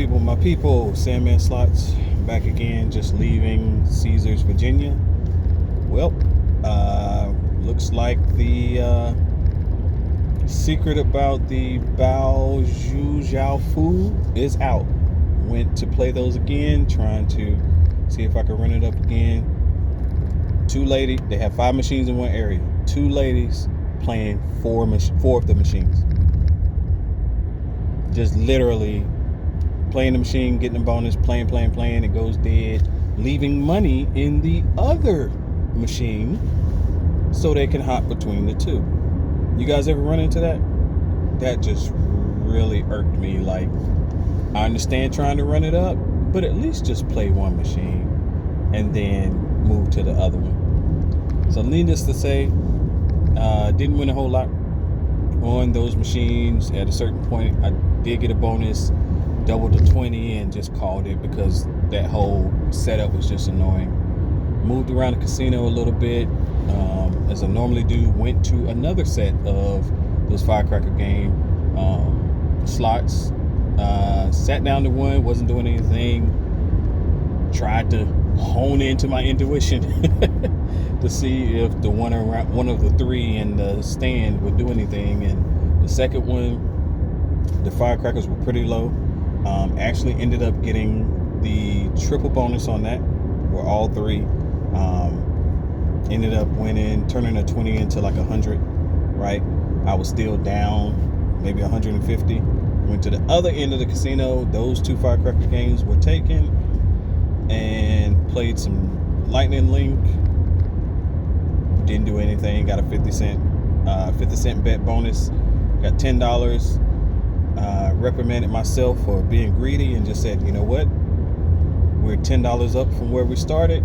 my people, Sandman Slots back again, just leaving Caesars, Virginia. Well, looks like the secret about the Bao Zhu Zhao Fu is out. Went to play those again, trying to see if I could run it up again. They have 5 machines in one area. 2 ladies playing 4 of the machines. Just literally playing the machine, getting the bonus, playing, it goes dead, leaving money in the other machine so they can hop between the 2. You guys ever run into that? That just really irked me. Like, I understand trying to run it up, but at least just play one machine and then move to the other one. So needless to say, didn't win a whole lot on those machines. At a certain point, I did get a bonus, doubled to 20, and just called it because that whole setup was just annoying. Moved around the casino a little bit, as I normally do. Went to another set of those firecracker game slots. Sat down to one, wasn't doing anything. Tried to hone into my intuition to see if one of the 3 in the stand would do anything. And the second one, the firecrackers were pretty low. Actually ended up getting the triple bonus on that, where all 3 ended up winning, turning a 20 into like 100, right? I was still down maybe 150. Went to the other end of the casino. Those 2 firecracker games were taken, and played some Lightning Link. Didn't do anything. Got a 50 cent bet bonus. Got $10. Reprimanded myself for being greedy and just said, you know what? We're $10 up from where we started.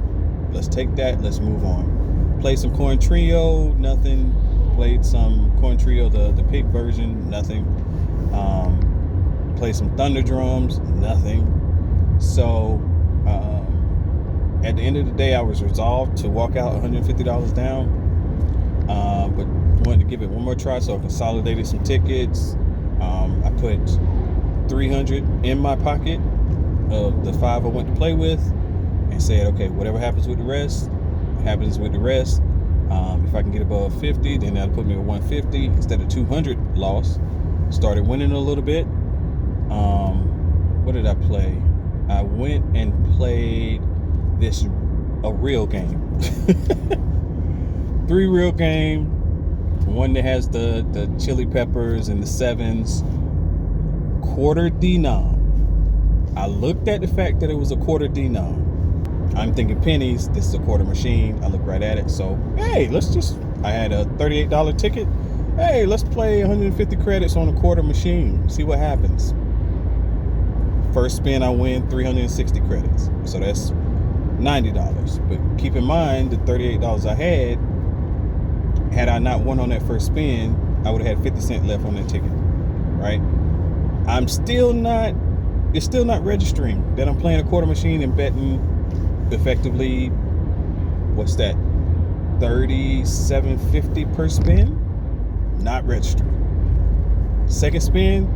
Let's take that. Let's move on. Played some Coin Trio. Nothing. Played some Coin Trio, the pig version. Nothing. Played some Thunder Drums. Nothing. So at the end of the day, I was resolved to walk out $150 down. But wanted to give it one more try, so I consolidated some tickets. I put $300 in my pocket of the 5 I went to play with, and said, okay, whatever happens with the rest, happens with the rest. If I can get above 50, then that'll put me at 150 instead of 200 loss. Started winning a little bit. What did I play? I went and played a real game. 3 real game. One that has the chili peppers and the 7s. Quarter denom. I looked at the fact that it was a quarter denom. I'm thinking pennies. This is a quarter machine. I look right at it. So, hey, I had a $38 ticket. Hey, let's play 150 credits on a quarter machine. See what happens. First spin, I win 360 credits. So that's $90. But keep in mind, the $38 I had I not won on that first spin, I would have had 50 cents left on that ticket, right? It's still not registering that I'm playing a quarter machine and betting effectively, what's that, $37.50 per spin? Not registering. Second spin,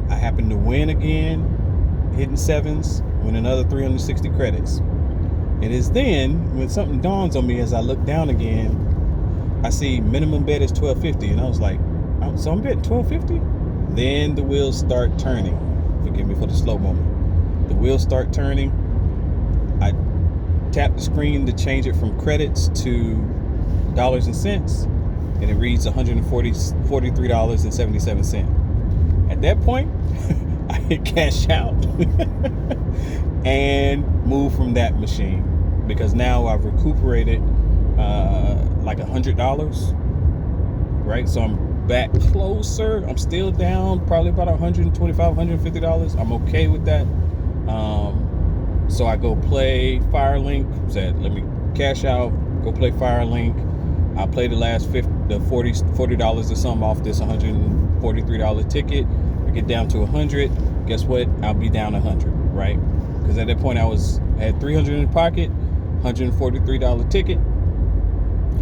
I happen to win again, hitting 7s, win another 360 credits. It is then when something dawns on me as I look down again. I see minimum bet is $12.50, and I was like, so I'm betting $12.50? Then the wheels start turning. Forgive me for the slow moment. The wheels start turning. I tap the screen to change it from credits to dollars and cents, and it reads $143.77. At that point, I hit cash out and move from that machine, because now I've recuperated like $100, right? So I'm back closer. I'm still down probably about $125, $150. I'm okay with that. So I go play Firelink. Said, let me cash out, go play Firelink. I play the last $40 or something off this $143 ticket. I get down to 100. Guess what? I'll be down 100, right? Because at that point I had $300 in the pocket, $143 ticket.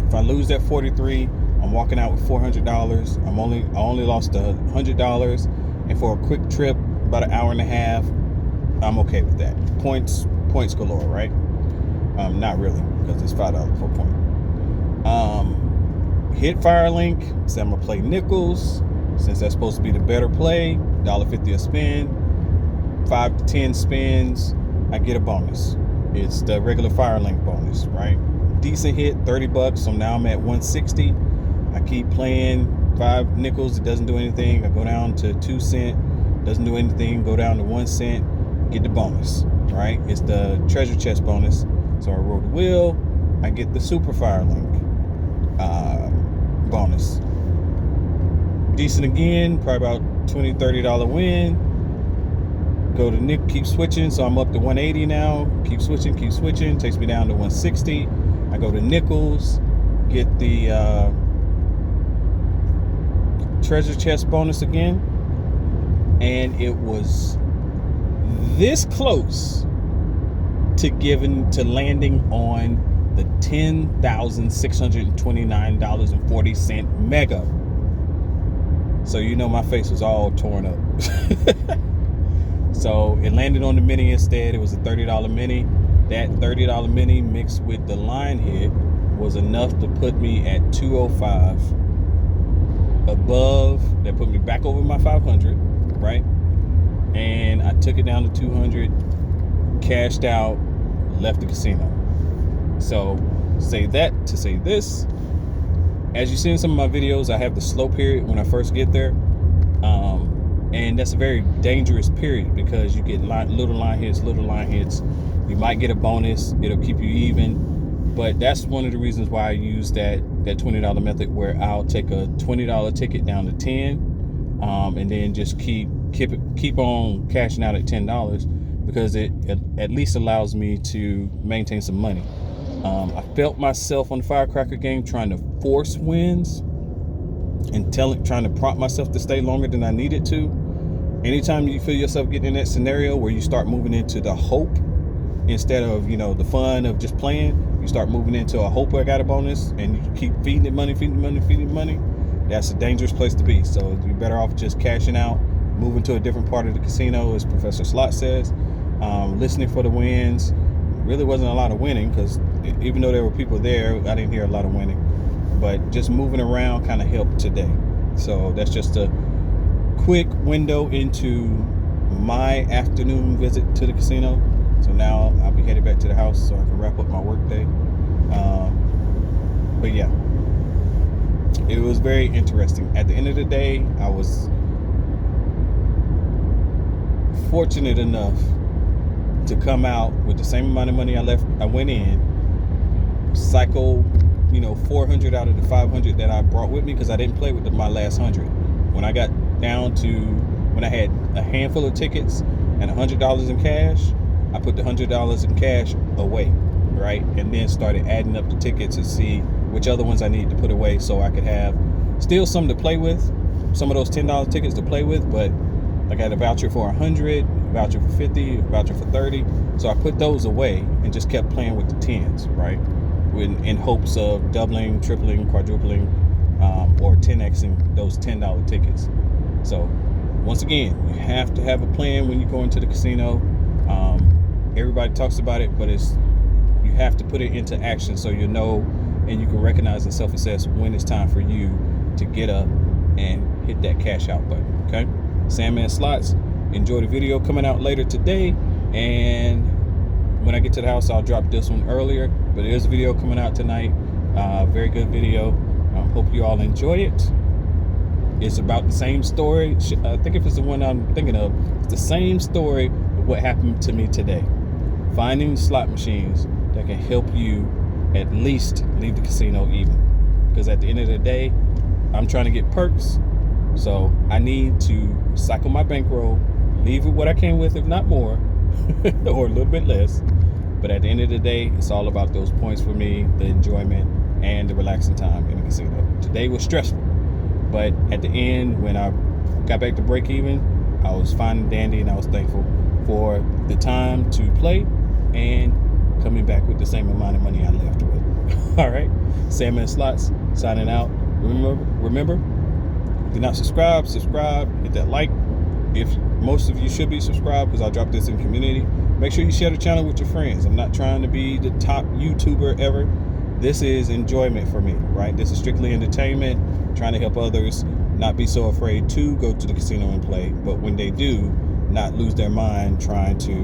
If I lose that 43, I'm walking out with $400. I only lost $100, and for a quick trip, about an hour and a half, I'm okay with that. Points galore, right? Not really, because it's $5 per point. Hit Firelink. Say I'm gonna play nickels, since that's supposed to be the better play. $1.50 a spin. 5 to 10 spins, I get a bonus. It's the regular Firelink bonus, right? Decent hit, $30. So now I'm at 160. I keep playing 5 nickels. It doesn't do anything. I go down to 2 cents. Doesn't do anything. Go down to 1 cent. Get the bonus, right? It's the treasure chest bonus. So I roll the wheel. I get the super Firelink bonus. Decent again. Probably about $20, $30 win. Go to Nick, keep switching, so I'm up to 180 now. Keep switching, takes me down to 160. I go to nickels, get the treasure chest bonus again, and it was this close to landing on the $10,629.40 mega. So you know my face was all torn up. So it landed on the mini instead. It was a $30 mini. That $30 mini mixed with the line hit was enough to put me at 205 above. That put me back over my 500, right? And I took it down to 200, cashed out, left the casino. So say that to say this. As you see in some of my videos, I have the slow period when I first get there. And that's a very dangerous period because you get little line hits. You might get a bonus. It'll keep you even. But that's one of the reasons why I use that $20 method, where I'll take a $20 ticket down to 10, and then just keep on cashing out at $10, because it at least allows me to maintain some money. I felt myself on the firecracker game trying to force wins and trying to prompt myself to stay longer than I needed to. Anytime you feel yourself getting in that scenario where you start moving into the hope instead of, the fun of just playing, you start moving into a hope I got a bonus, and you keep feeding it money. That's a dangerous place to be. So you're better off just cashing out, moving to a different part of the casino, as Professor Slot says, listening for the wins. Really wasn't a lot of winning, because even though there were people there, I didn't hear a lot of winning. But just moving around kind of helped today. So that's just a quick window into my afternoon visit to the casino. So now I'll be headed back to the house so I can wrap up my work day. But yeah, it was very interesting. At the end of the day, I was fortunate enough to come out with the same amount of money I went in, cycle 400 out of the 500 that I brought with me, because I didn't play with my last 100. When I got down to, when I had a handful of tickets and $100 in cash, I put the $100 in cash away, right? And then started adding up the tickets to see which other ones I needed to put away, so I could have still some to play with, some of those $10 tickets to play with. But I got a voucher for 100, a voucher for 50, a voucher for 30. So I put those away and just kept playing with the 10s, right? In hopes of doubling, tripling, quadrupling, or 10xing those $10 tickets. So once again, you have to have a plan when you go into the casino. Everybody talks about it, but you have to put it into action, so you know, and you can recognize and self-assess when it's time for you to get up and hit that cash out button. Okay, Sandman Slots, enjoy the video coming out later today, and when I get to the house, I'll drop this one earlier, but there's a video coming out tonight. Very good video. Hope you all enjoy it. It's about the same story. I think if it's the one I'm thinking of, it's the same story of what happened to me today. Finding slot machines that can help you at least leave the casino even. Because at the end of the day, I'm trying to get perks. So I need to cycle my bankroll, leave with what I came with, if not more, or a little bit less. But at the end of the day, it's all about those points for me, the enjoyment, and the relaxing time in the casino. Today was stressful, but at the end, when I got back to break even, I was fine and dandy, and I was thankful for the time to play and coming back with the same amount of money I left with. All right, Sandman Slots signing out. Remember, if you're not subscribed, hit that like. If most of you should be subscribed because I drop this in community. Make sure you share the channel with your friends. I'm not trying to be the top YouTuber ever. This is enjoyment for me, right? This is strictly entertainment, trying to help others not be so afraid to go to the casino and play, but when they do, not lose their mind trying to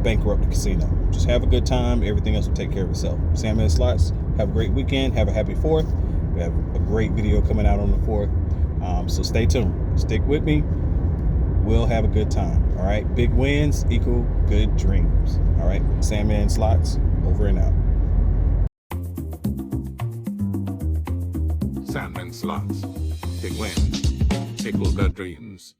bankrupt the casino. Just have a good time. Everything else will take care of itself. Sandman Slots, have a great weekend. Have a happy 4th. We have a great video coming out on the 4th. So stay tuned. Stick with me. We'll have a good time. All right. Big wins equal good dreams. All right. Sandman Slots, over and out. Sandman Slots. Big wins equal good dreams.